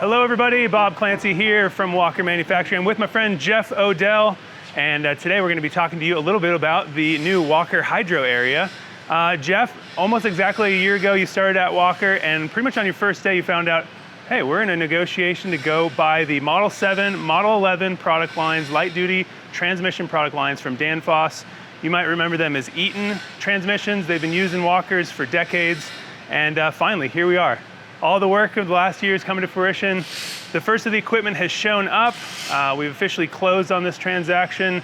Hello everybody, Bob Clancy here from Walker Manufacturing. I'm with my friend Jeff Odell, and today we're going to be talking to you a little bit about the new Walker Hydro area. Jeff, almost exactly a year ago you started at Walker, and pretty much on your first day you found out, hey, we're in a negotiation to go buy the Model 7, Model 11 product lines, light duty transmission product lines from Danfoss. You might remember them as Eaton transmissions. They've been used in Walkers for decades, and finally, here we are. All the work of the last year is coming to fruition. The first of the equipment has shown up. We've officially closed on this transaction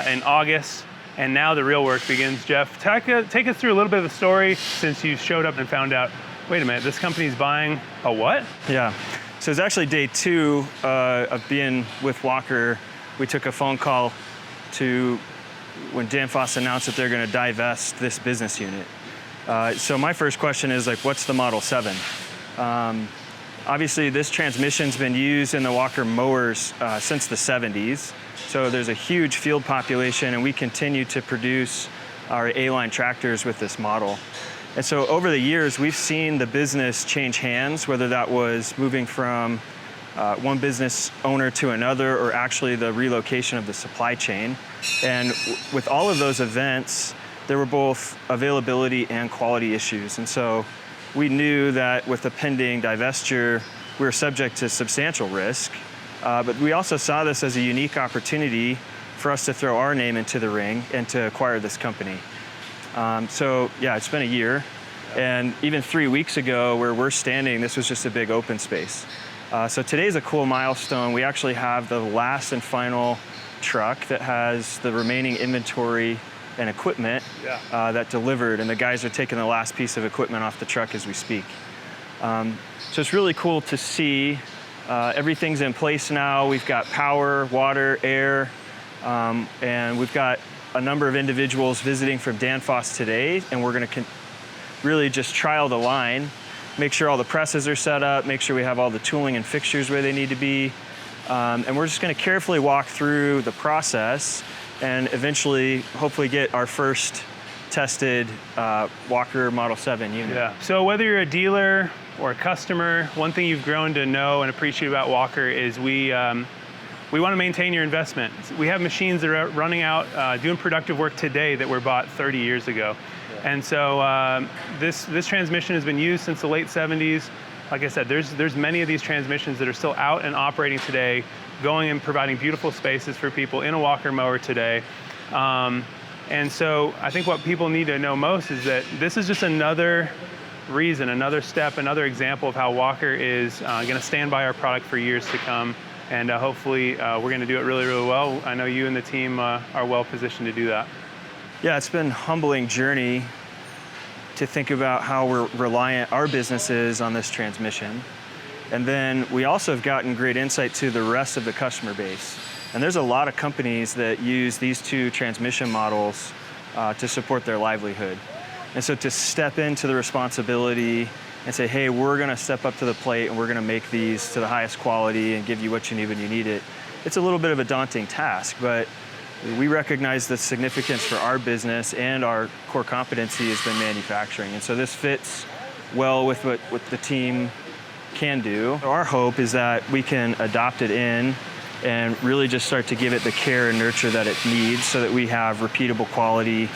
in August, and now the real work begins. Jeff, take us through a little bit of the story since you showed up and found out, wait a minute, this company's buying a what? Yeah, so it's actually day 2 of being with Walker. We took a phone call to when Danfoss announced that they're going to divest this business unit. So my first question is, like, what's the Model 7? Obviously, this transmission's been used in the Walker Mowers since the 70s. So there's a huge field population, and we continue to produce our A-line tractors with this model. And so over the years, we've seen the business change hands, whether that was moving from one business owner to another, or actually the relocation of the supply chain. And with all of those events, there were both availability and quality issues. And so we knew that with the pending divestiture, we were subject to substantial risk. But we also saw this as a unique opportunity for us to throw our name into the ring and to acquire this company. So yeah, it's been a year. And even 3 weeks ago, where we're standing, this was just a big open space. So today's a cool milestone. We actually have the last and final truck that has the remaining inventory and equipment that delivered, and the guys are taking the last piece of equipment off the truck as we speak. So it's really cool to see. Everything's in place now. We've got power, water, air, and we've got a number of individuals visiting from Danfoss today, and we're going to really just trial the line, make sure all the presses are set up, make sure we have all the tooling and fixtures where they need to be, and we're just going to carefully walk through the process and eventually hopefully get our first tested Walker Model 7 unit. Yeah. So whether you're a dealer or a customer, one thing you've grown to know and appreciate about Walker is we want to maintain your investment. We have machines that are running out, doing productive work today that were bought 30 years ago. Yeah. And so this transmission has been used since the late 70s. Like I said, there's many of these transmissions that are still out and operating today, going and providing beautiful spaces for people in a Walker mower today. And so I think what people need to know most is that this is just another reason, another step, another example of how Walker is going to stand by our product for years to come. And hopefully we're going to do it really, really well. I know you and the team are well positioned to do that. Yeah, it's been a humbling journey to think about how we're reliant, our business is, on this transmission. And then we also have gotten great insight to the rest of the customer base. And there's a lot of companies that use these two transmission models to support their livelihood. And so to step into the responsibility and say, hey, we're going to step up to the plate and we're going to make these to the highest quality and give you what you need when you need it, it's a little bit of a daunting task, but we recognize the significance for our business, and our core competency has been manufacturing. And so this fits well with what the team can do. Our hope is that we can adopt it in and really just start to give it the care and nurture that it needs so that we have repeatable quality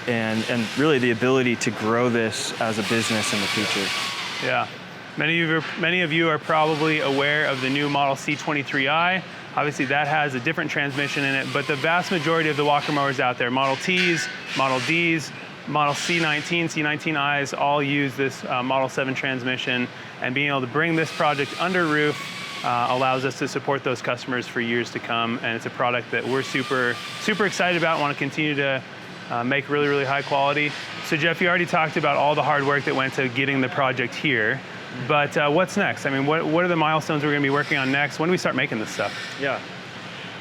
and really the ability to grow this as a business in the future. Yeah. Many of you are probably aware of the new Model C23i. Obviously that has a different transmission in it, but the vast majority of the Walker mowers out there, Model Ts, Model Ds, Model C19, C19Is, all use this Model 7 transmission, and being able to bring this project under roof allows us to support those customers for years to come, and it's a product that we're super, super excited about and want to continue to make really, really high quality. So Jeff, you already talked about all the hard work that went to getting the project here. But what's next? I mean, what are the milestones we're going to be working on next? When do we start making this stuff? Yeah.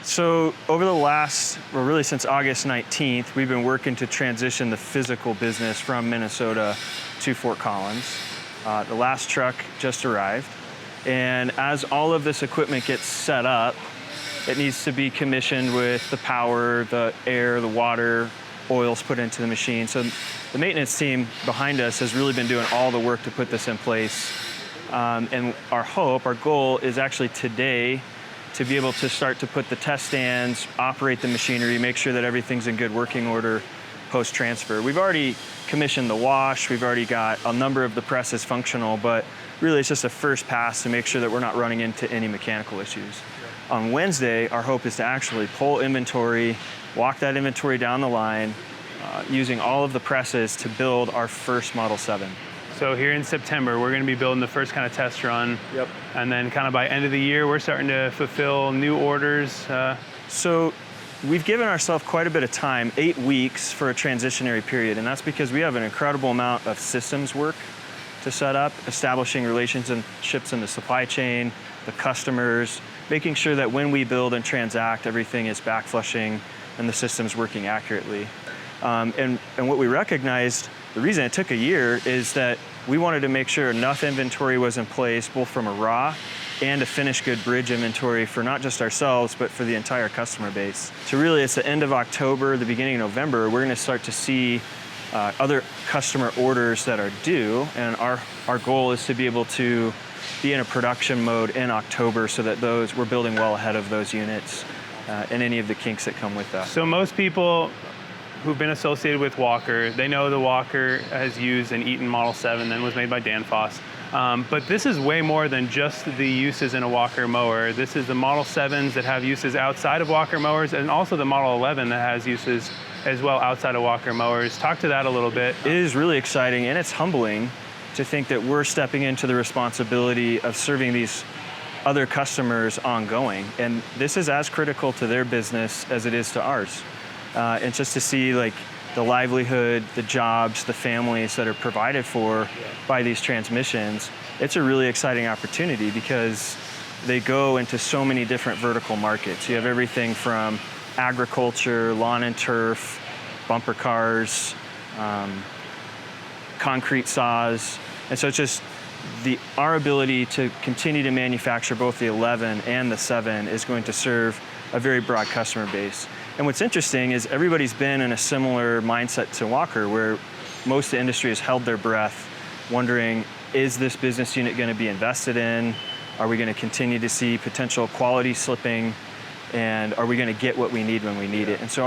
So over the last, well, really since August 19th, we've been working to transition the physical business from Minnesota to Fort Collins. The last truck just arrived. And as all of this equipment gets set up, it needs to be commissioned with the power, the air, the water, oils put into the machine. So the maintenance team behind us has really been doing all the work to put this in place. And our goal is actually today to be able to start to put the test stands, operate the machinery, make sure that everything's in good working order post-transfer. We've already commissioned the wash, we've already got a number of the presses functional, but really it's just a first pass to make sure that we're not running into any mechanical issues. On Wednesday, our hope is to actually pull inventory, walk that inventory down the line, using all of the presses to build our first Model 7. So here in September, we're going to be building the first kind of test run. Yep. And then kind of by end of the year, we're starting to fulfill new orders. So we've given ourselves quite a bit of time, 8 weeks for a transitionary period. And that's because we have an incredible amount of systems work to set up, establishing relationships in the supply chain, the customers, making sure that when we build and transact, everything is backflushing and the system's working accurately. And what we recognized, the reason it took a year is that we wanted to make sure enough inventory was in place, both from a raw and a finished good bridge inventory for not just ourselves, but for the entire customer base. So really it's the end of October, the beginning of November, we're gonna start to see other customer orders that are due, and our goal is to be able to be in a production mode in October so that we're building well ahead of those units and any of the kinks that come with that. So most people who've been associated with Walker, they know the Walker has used an Eaton Model 7 that was made by Danfoss. But this is way more than just the uses in a Walker mower. This is the Model 7s that have uses outside of Walker mowers, and also the Model 11 that has uses as well outside of Walker mowers. Talk to that a little bit. It is really exciting, and it's humbling to think that we're stepping into the responsibility of serving these other customers ongoing. And this is as critical to their business as it is to ours. And just to see like the livelihood, the jobs, the families that are provided for by these transmissions, it's a really exciting opportunity because they go into so many different vertical markets. You have everything from agriculture, lawn and turf, bumper cars, concrete saws. And so it's just our ability to continue to manufacture both the 11 and the 7 is going to serve a very broad customer base. And what's interesting is everybody's been in a similar mindset to Walker, where most of the industry has held their breath, wondering, is this business unit going to be invested in? Are we going to continue to see potential quality slipping? And are we going to get what we need when we need it? And so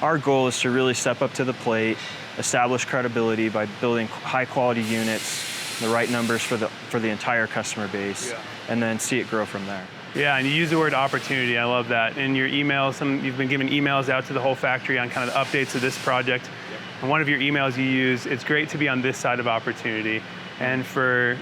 our goal is to really step up to the plate, establish credibility by building high quality units, the right numbers for the entire customer base, and then see it grow from there. Yeah, and you use the word opportunity. I love that. In your emails, you've been giving emails out to the whole factory on kind of the updates of this project. And one of your emails you use, it's great to be on this side of opportunity. And for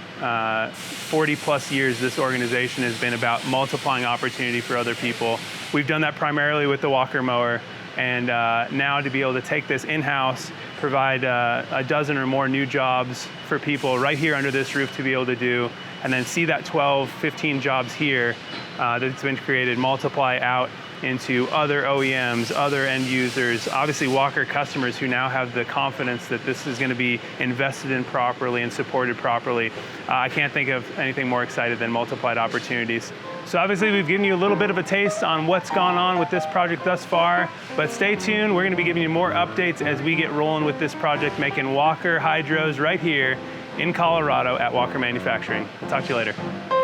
40 plus years, this organization has been about multiplying opportunity for other people. We've done that primarily with the Walker mower. And now to be able to take this in-house, provide a dozen or more new jobs for people right here under this roof to be able to do, and then see that 12, 15 jobs here that's been created multiply out into other OEMs, other end users, obviously Walker customers who now have the confidence that this is going to be invested in properly and supported properly. I can't think of anything more excited than multiplied opportunities. So obviously we've given you a little bit of a taste on what's gone on with this project thus far, but stay tuned. We're going to be giving you more updates as we get rolling with this project, making Walker hydros right here in Colorado at Walker Manufacturing. I'll talk to you later.